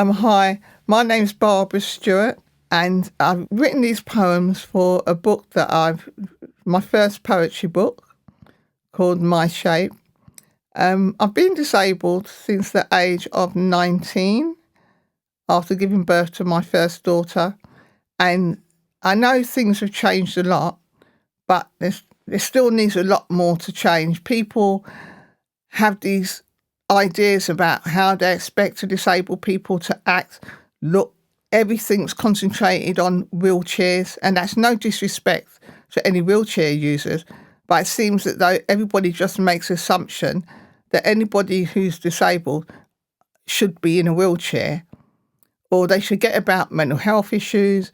Hi, my name's Barbara Stewart, and I've written these poems for a book my first poetry book called My Shape. I've been disabled since the age of 19 after giving birth to my first daughter, and I know things have changed a lot, but there still needs a lot more to change. People have these ideas about how they expect disabled people to act, look, everything's concentrated on wheelchairs, and that's no disrespect to any wheelchair users, but it seems that though everybody just makes assumption that anybody who's disabled should be in a wheelchair, or they should get about mental health issues,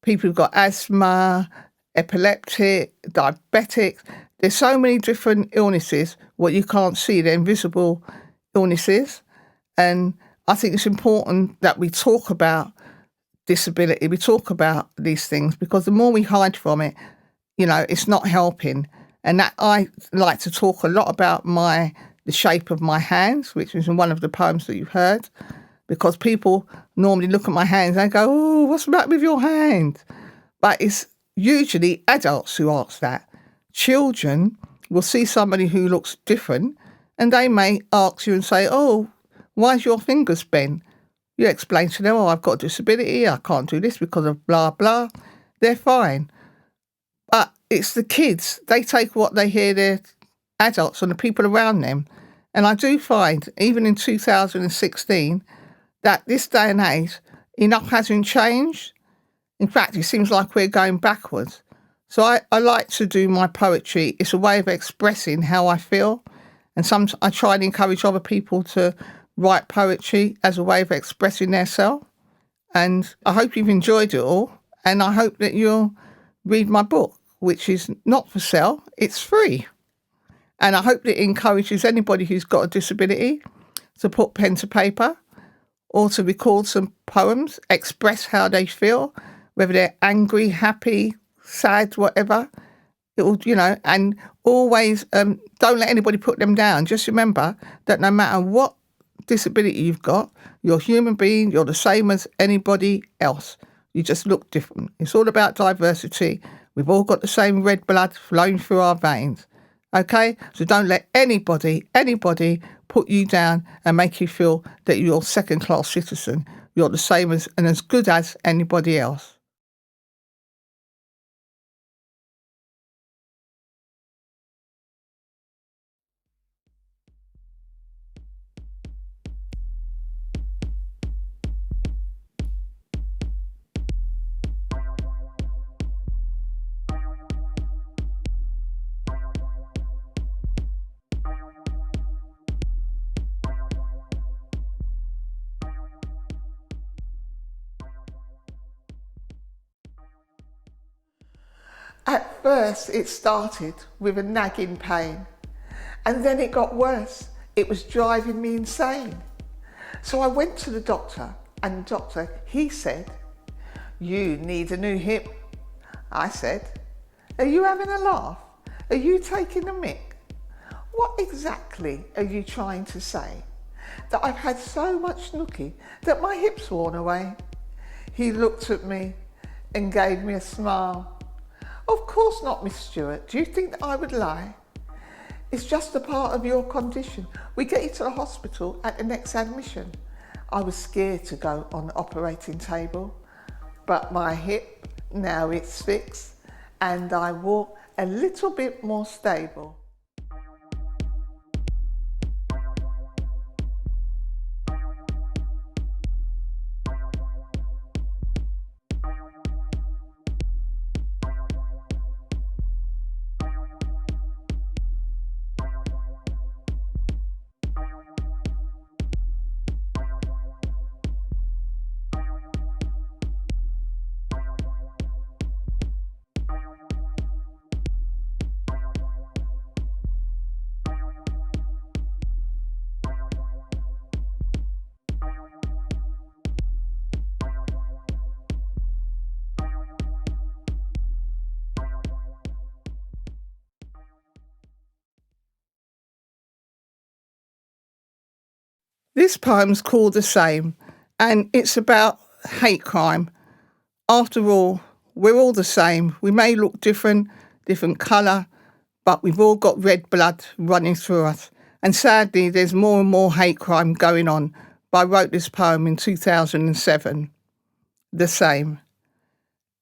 people who've got asthma, epileptic, diabetics. There's so many different illnesses, what you can't see, they're invisible illnesses. And I think it's important that we talk about disability, we talk about these things, because the more we hide from it, it's not helping. And that I like to talk a lot about the shape of my hands, which is in one of the poems that you've heard, because people normally look at my hands and go, "Oh, what's the matter with your hand?" But it's usually adults who ask that. Children will see somebody who looks different and they may ask you and say, "Oh, why's your fingers bent?" You explain to them, "Oh, I've got a disability, I can't do this because of blah, blah." They're fine. But it's the kids, they take what they hear their adults and the people around them. And I do find, even in 2016, that this day and age, enough hasn't changed. In fact, it seems like we're going backwards. So I like to do my poetry. It's a way of expressing how I feel. And I try and encourage other people to write poetry as a way of expressing themselves. And I hope you've enjoyed it all. And I hope that you'll read my book, which is not for sale. It's free. And I hope that it encourages anybody who's got a disability to put pen to paper or to record some poems, express how they feel, whether they're angry, happy, sad, whatever. And always don't let anybody put them down. Just remember that no matter what disability you've got, you're a human being, you're the same as anybody else. You just look different. It's all about diversity. We've all got the same red blood flowing through our veins. Okay? So don't let anybody put you down and make you feel that you're a second-class citizen. You're the same as and as good as anybody else. At first, it started with a nagging pain, and then it got worse. It was driving me insane. So I went to the doctor, and the doctor, he said, "You need a new hip." I said, "Are you having a laugh? Are you taking a mick? What exactly are you trying to say? That I've had so much nookie that my hip's worn away?" He looked at me and gave me a smile. "Of course not, Miss Stewart. Do you think that I would lie? It's just a part of your condition. We get you to the hospital at the next admission." I was scared to go on the operating table, but my hip, now it's fixed, and I walk a little bit more stable. This poem's called the same, And it's about hate crime. After all, we're all the same. We may look different, different colour, but we've all got red blood running through us. And sadly, there's more and more hate crime going on. But I wrote this poem in 2007. The same.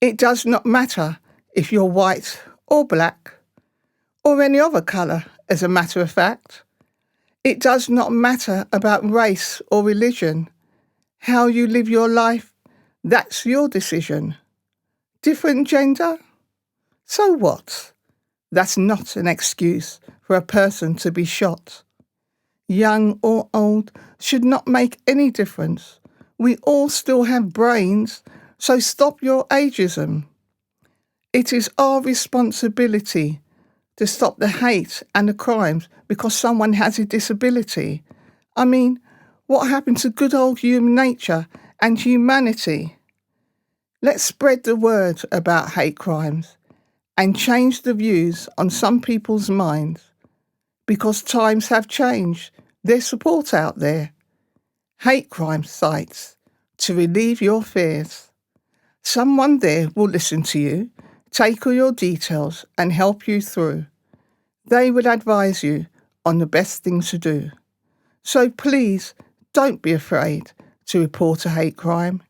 It does not matter if you're white or black or any other colour, as a matter of fact. It does not matter about race or religion. How you live your life, that's your decision. Different gender? So what? That's not an excuse for a person to be shot. Young or old should not make any difference. We all still have brains, so stop your ageism. It is our responsibility to stop the hate and the crimes because someone has a disability. I mean, what happened to good old human nature and humanity? Let's spread the word about hate crimes and change the views on some people's minds, because times have changed. There's support out there. Hate crime sites to relieve your fears. Someone there will listen to you, take all your details and help you through. They will advise you on the best thing to do. So please don't be afraid to report a hate crime.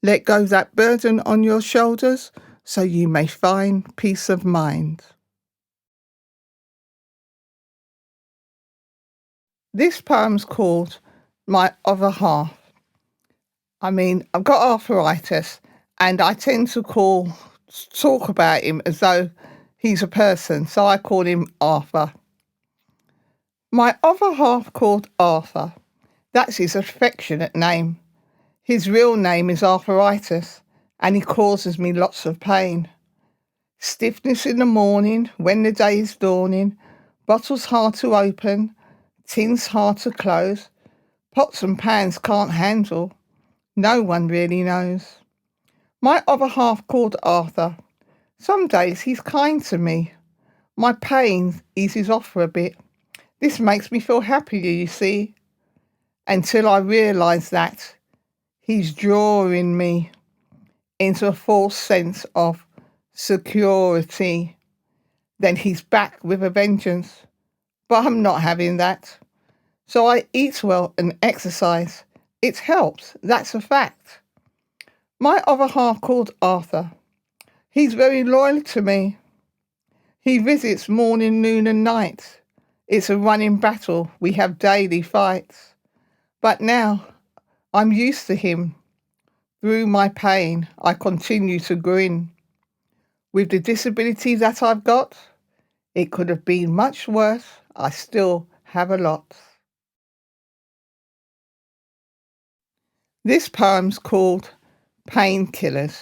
Let go of that burden on your shoulders so you may find peace of mind. This poem's called My Other Half. I mean, I've got arthritis and I tend to talk about him as though he's a person, so I call him Arthur. My other half called Arthur. That's his affectionate name. His real name is arthritis and he causes me lots of pain. Stiffness in the morning when the day is dawning, bottles hard to open, tins hard to close, pots and pans can't handle. No one really knows. My other half called Arthur. Some days he's kind to me. My pain eases off for a bit. This makes me feel happier, you see, until I realise that he's drawing me into a false sense of security. Then he's back with a vengeance. But I'm not having that. So I eat well and exercise. It helps, that's a fact. My other half called Arthur. He's very loyal to me. He visits morning, noon and night. It's a running battle. We have daily fights. But now I'm used to him. Through my pain, I continue to grin. With the disability that I've got, it could have been much worse. I still have a lot. This poem's called Painkillers.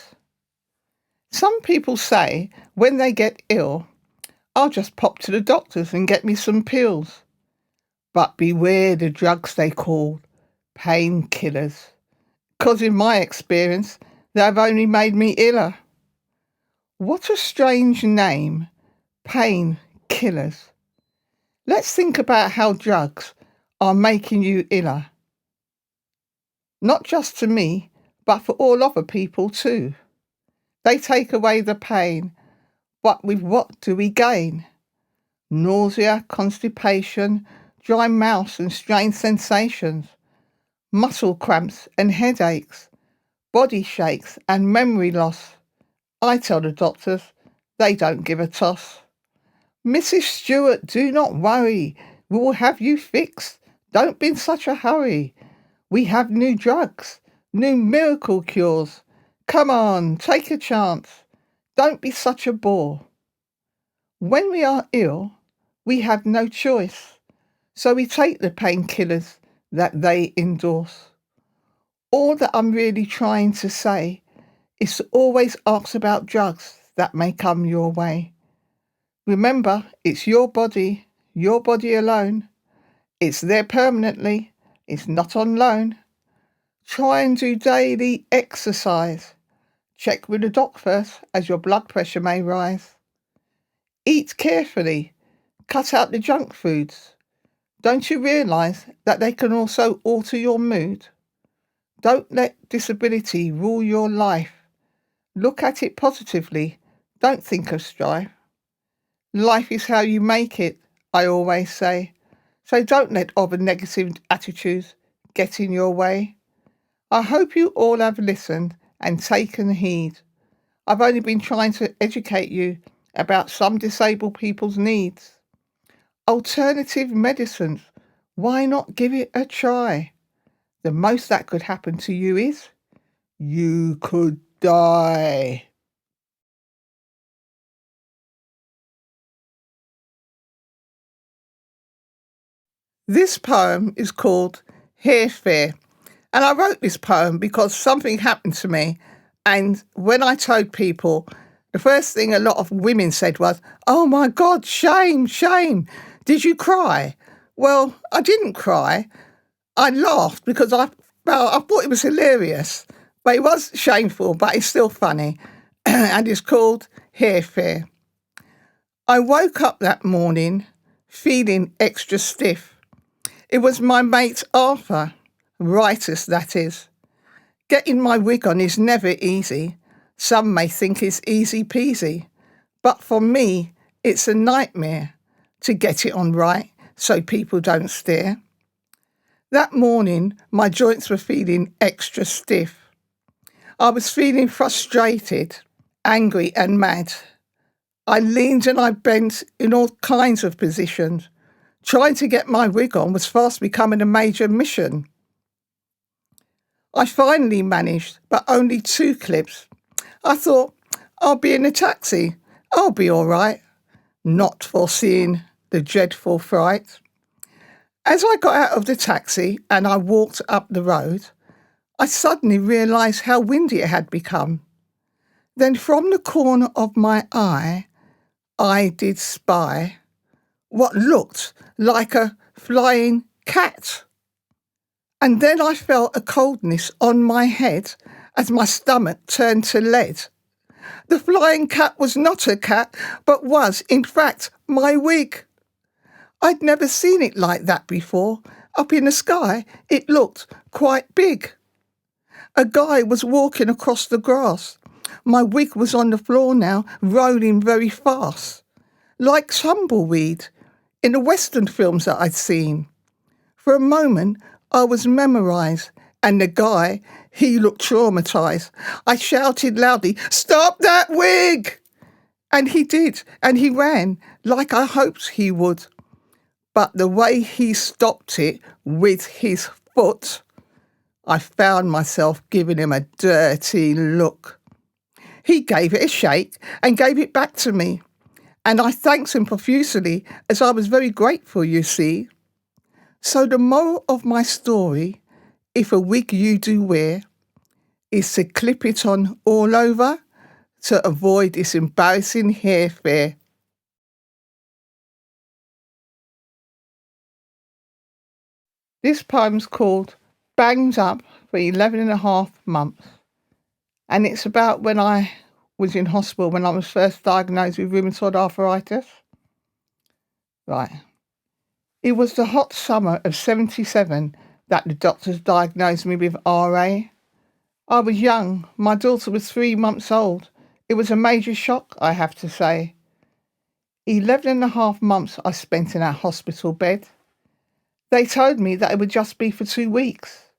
Some people say when they get ill, I'll just pop to the doctors and get me some pills. But beware the drugs they call painkillers. 'Cause in my experience, they've only made me iller. What a strange name, painkillers. Let's think about how drugs are making you iller. Not just to me, but for all other people too. They take away the pain, but with what do we gain? Nausea, constipation, dry mouth and strange sensations, muscle cramps and headaches, body shakes and memory loss. I tell the doctors, they don't give a toss. Mrs. Stewart, do not worry. We will have you fixed. Don't be in such a hurry. We have new drugs, new miracle cures. Come on, take a chance. Don't be such a bore. When we are ill, we have no choice. So we take the painkillers that they endorse. All that I'm really trying to say is to always ask about drugs that may come your way. Remember, it's your body alone. It's there permanently. It's not on loan. Try and do daily exercise. Check with the doc first, as your blood pressure may rise. Eat carefully. Cut out the junk foods. Don't you realise that they can also alter your mood? Don't let disability rule your life. Look at it positively. Don't think of strife. Life is how you make it, I always say. So don't let other negative attitudes get in your way. I hope you all have listened and taken heed. I've only been trying to educate you about some disabled people's needs. Alternative medicines, why not give it a try? The most that could happen to you is you could die. This poem is called Hair Fair, and I wrote this poem because something happened to me, and when I told people, the first thing a lot of women said was, "Oh my God, shame, shame. Did you cry?" Well, I didn't cry. I laughed because I thought it was hilarious, but it was shameful, but it's still funny, and it's called Hair Fair. I woke up that morning feeling extra stiff. It was my mate Arthur, rightest that is. Getting my wig on is never easy. Some may think it's easy peasy, but for me, it's a nightmare to get it on right so people don't stare. That morning, my joints were feeling extra stiff. I was feeling frustrated, angry and mad. I leaned and I bent in all kinds of positions. Trying to get my wig on was fast becoming a major mission. I finally managed, but only 2 clips. I thought, I'll be in a taxi. I'll be all right. Not foreseeing the dreadful fright. As I got out of the taxi and I walked up the road, I suddenly realised how windy it had become. Then from the corner of my eye, I did spy what looked like a flying cat. And then I felt a coldness on my head as my stomach turned to lead. The flying cat was not a cat, but was, in fact, my wig. I'd never seen it like that before. Up in the sky, it looked quite big. A guy was walking across the grass. My wig was on the floor now, rolling very fast, like tumbleweed in the Western films that I'd seen. For a moment, I was memorised, and the guy, he looked traumatised. I shouted loudly, "Stop that wig!" And he did, and he ran, like I hoped he would. But the way he stopped it with his foot, I found myself giving him a dirty look. He gave it a shake and gave it back to me, and I thanked him profusely as I was very grateful, you see. So the moral of my story, if a wig you do wear, is to clip it on all over to avoid this embarrassing hair fair. This poem's called Banged Up for 11 and a half months, and it's about when I was in hospital when I was first diagnosed with rheumatoid arthritis. Right. It was the hot summer of 77 that the doctors diagnosed me with RA. I was young. My daughter was 3 months old. It was a major shock, I have to say. 11 and a half months I spent in that hospital bed. They told me that it would just be for 2 weeks.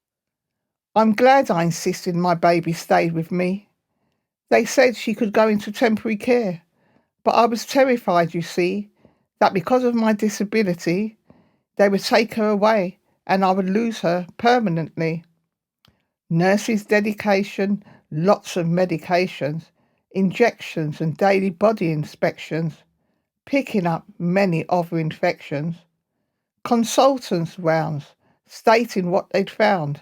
I'm glad I insisted my baby stayed with me. They said she could go into temporary care, but I was terrified, you see, that because of my disability, they would take her away and I would lose her permanently. Nurses' dedication, lots of medications, injections and daily body inspections, picking up many other infections, consultants' rounds stating what they'd found,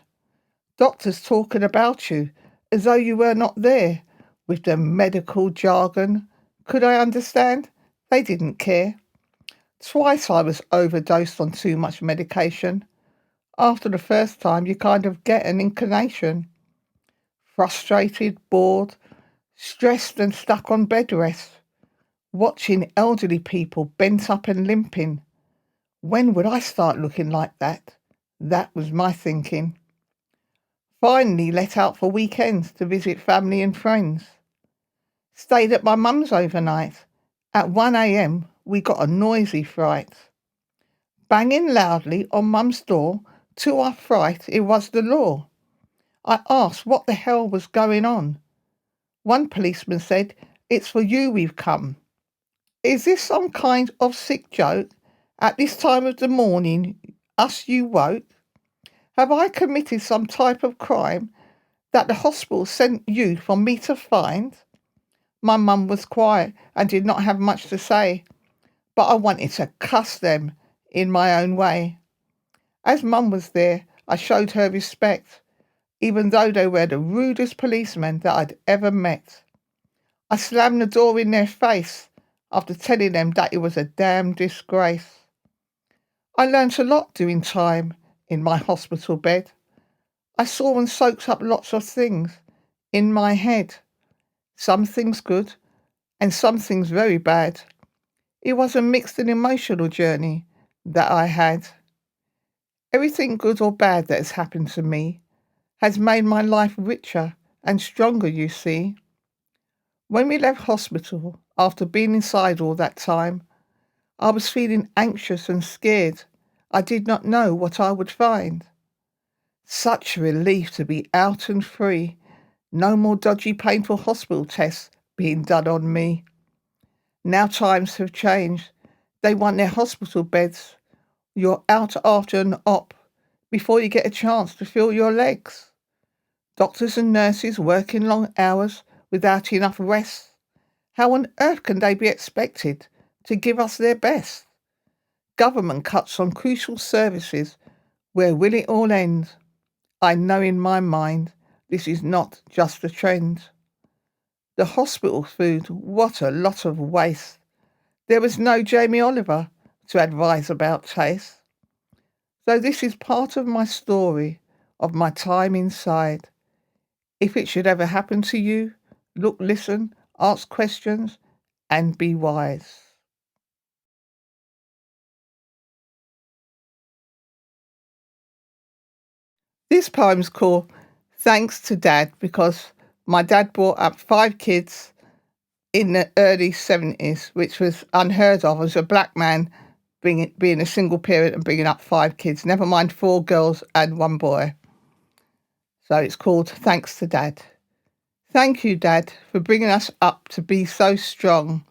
doctors talking about you as though you were not there with the medical jargon. Could I understand? They didn't care. Twice I was overdosed on too much medication. After the first time, you kind of get an inclination. Frustrated, bored, stressed and stuck on bed rest. Watching elderly people bent up and limping. When would I start looking like that? That was my thinking. Finally let out for weekends to visit family and friends. Stayed at my mum's overnight. At 1 a.m. we got a noisy fright. Banging loudly on mum's door, to our fright it was the law. I asked what the hell was going on. One policeman said, "It's for you we've come." Is this some kind of sick joke? At this time of the morning, us you woke? Have I committed some type of crime that the hospital sent you for me to find? My mum was quiet and did not have much to say, but I wanted to cuss them in my own way. As mum was there, I showed her respect, even though they were the rudest policemen that I'd ever met. I slammed the door in their face after telling them that it was a damn disgrace. I learnt a lot doing time in my hospital bed. I saw and soaked up lots of things in my head. Some things good and some things very bad. It was a mixed and emotional journey that I had. Everything good or bad that has happened to me has made my life richer and stronger, you see. When we left hospital, after being inside all that time, I was feeling anxious and scared. I did not know what I would find. Such a relief to be out and free. No more dodgy, painful hospital tests being done on me. Now times have changed. They want their hospital beds. You're out after an op before you get a chance to feel your legs. Doctors and nurses working long hours without enough rest. How on earth can they be expected to give us their best? Government cuts on crucial services. Where will it all end? I know in my mind this is not just a trend. The hospital food, what a lot of waste. There was no Jamie Oliver to advise about taste. So this is part of my story of my time inside. If it should ever happen to you, look, listen, ask questions, and be wise. This poem's called Thanks to Dad because my dad brought up 5 kids in the early 70s, which was unheard of as a black man being a single parent and bringing up 5 kids, never mind 4 girls and 1 boy. So it's called Thanks to Dad. Thank you, Dad, for bringing us up to be so strong.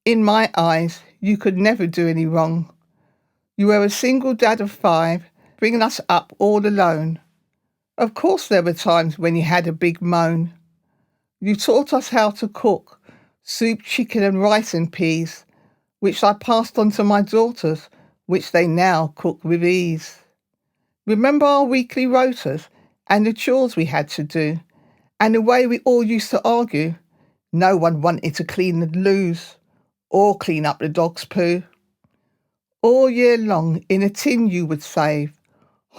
In my eyes, you could never do any wrong. You were a single dad of 5, bringing us up all alone. Of course there were times when you had a big moan. You taught us how to cook, soup, chicken and rice and peas, which I passed on to my daughters, which they now cook with ease. Remember our weekly rotas and the chores we had to do, and the way we all used to argue. No one wanted to clean the loos or clean up the dog's poo. All year long in a tin you would save,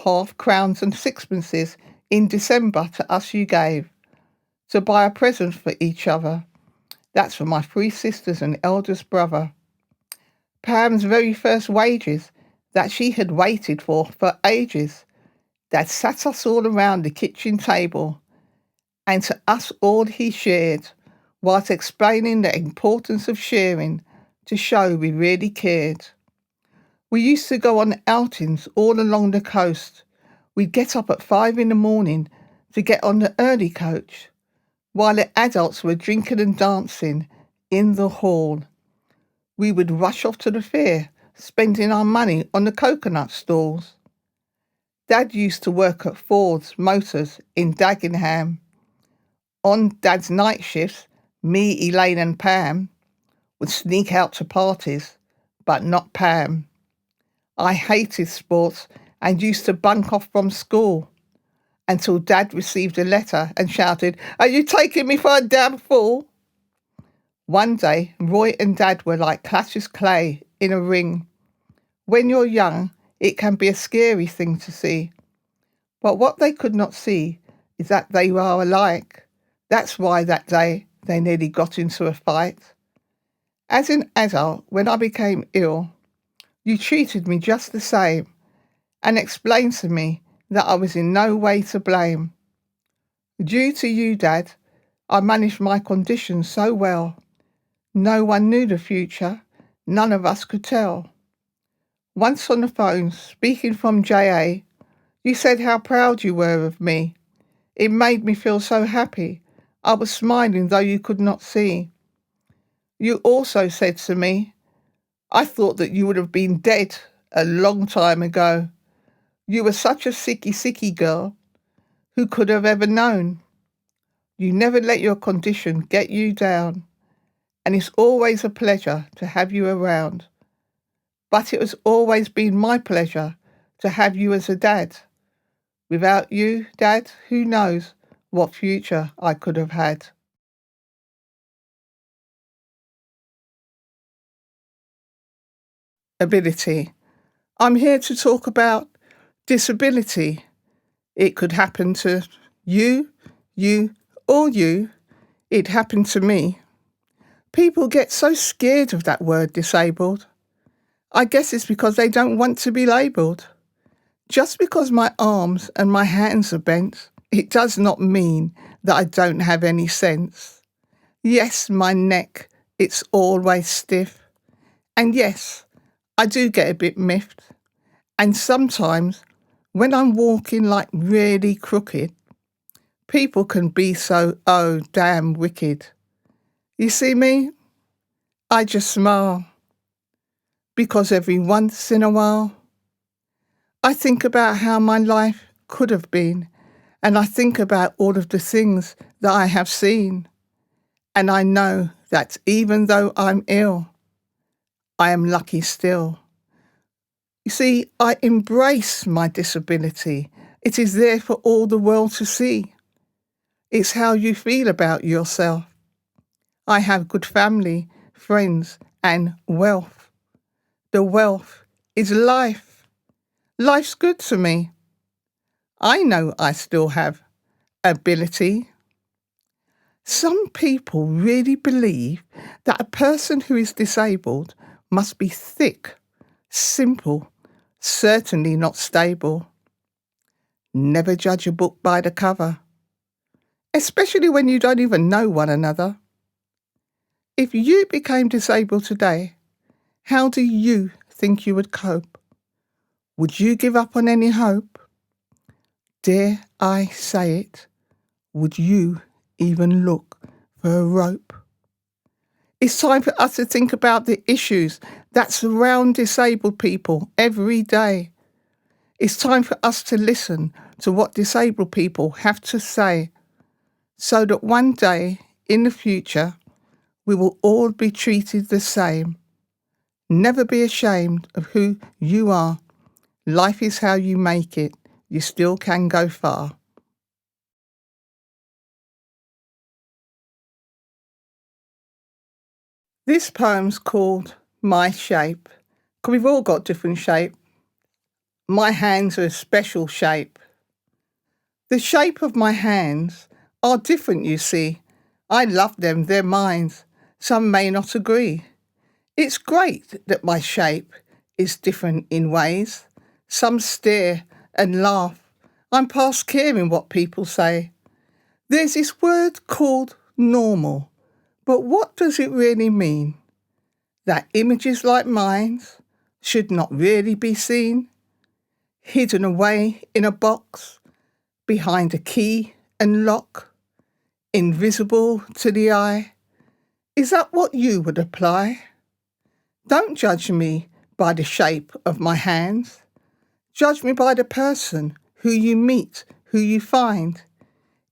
half-crowns and sixpences in December to us you gave, to buy a present for each other. That's for my 3 sisters and eldest brother. Pam's very first wages that she had waited for ages. Dad sat us all around the kitchen table, and to us all he shared, whilst explaining the importance of sharing to show we really cared. We used to go on outings all along the coast. We'd get up at 5 in the morning to get on the early coach, while the adults were drinking and dancing in the hall. We would rush off to the fair, spending our money on the coconut stalls. Dad used to work at Ford's Motors in Dagenham. On Dad's night shifts, me, Elaine and Pam would sneak out to parties, but not Pam. I hated sports and used to bunk off from school until Dad received a letter and shouted, "Are you taking me for a damn fool?" One day, Roy and Dad were like Clash's clay in a ring. When you're young, it can be a scary thing to see. But what they could not see is that they were alike. That's why that day they nearly got into a fight. As an adult, when I became ill, you treated me just the same and explained to me that I was in no way to blame. Due to you, Dad, I managed my condition so well. No one knew the future. None of us could tell. Once on the phone, speaking from JA, you said how proud you were of me. It made me feel so happy. I was smiling though you could not see. You also said to me, I thought that you would have been dead a long time ago. You were such a sicky girl. Who could have ever known? You never let your condition get you down, and it's always a pleasure to have you around. But it has always been my pleasure to have you as a dad. Without you, Dad, who knows what future I could have had. Ability. I'm here to talk about disability. It could happen to you, or you. It happened to me. People get so scared of that word disabled. I guess it's because they don't want to be labelled. Just because my arms and my hands are bent, it does not mean that I don't have any sense. Yes, my neck, it's always stiff. And yes, I do get a bit miffed. And sometimes, when I'm walking like really crooked, people can be so, oh, damn wicked. You see me? I just smile. Because every once in a while, I think about how my life could have been, and I think about all of the things that I have seen. And I know that even though I'm ill, I am lucky still. You see, I embrace my disability. It is there for all the world to see. It's how you feel about yourself. I have good family, friends, and wealth. The wealth is life. Life's good to me. I know I still have ability. Some people really believe that a person who is disabled must be thick, simple, certainly not stable. Never judge a book by the cover, especially when you don't even know one another. If you became disabled today, how do you think you would cope? Would you give up on any hope? Dare I say it, would you even look for a rope? It's time for us to think about the issues that surround disabled people every day. It's time for us to listen to what disabled people have to say, so that one day in the future we will all be treated the same. Never be ashamed of who you are. Life is how you make it. You still can go far. This poem's called My Shape, because we've all got different shape. My hands are a special shape. The shape of my hands are different, you see. I love them, they're mine. Some may not agree. It's great that my shape is different in ways. Some stare and laugh. I'm past caring what people say. There's this word called normal, but what does it really mean? That images like mine should not really be seen, hidden away in a box, behind a key and lock, invisible to the eye. Is that what you would apply? Don't judge me by the shape of my hands. Judge me by the person who you meet, who you find.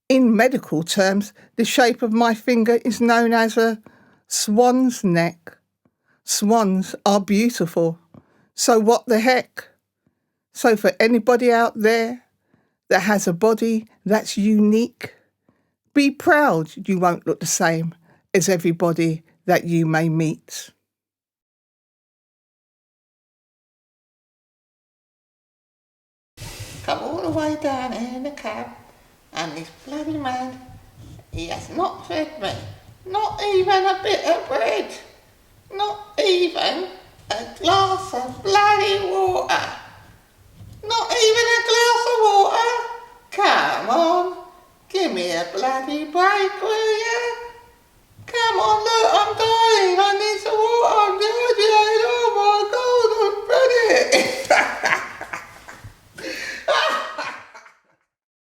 In medical terms, the shape of my finger is known as a swan's neck. Swans are beautiful. So what the heck? So for anybody out there that has a body that's unique, be proud you won't look the same as everybody that you may meet. Come all the way down in the cab, and this bloody man, he has not fed me, not even a bit of bread, not even a glass of bloody water, not even a glass of water. Come on, Give me a bloody break, will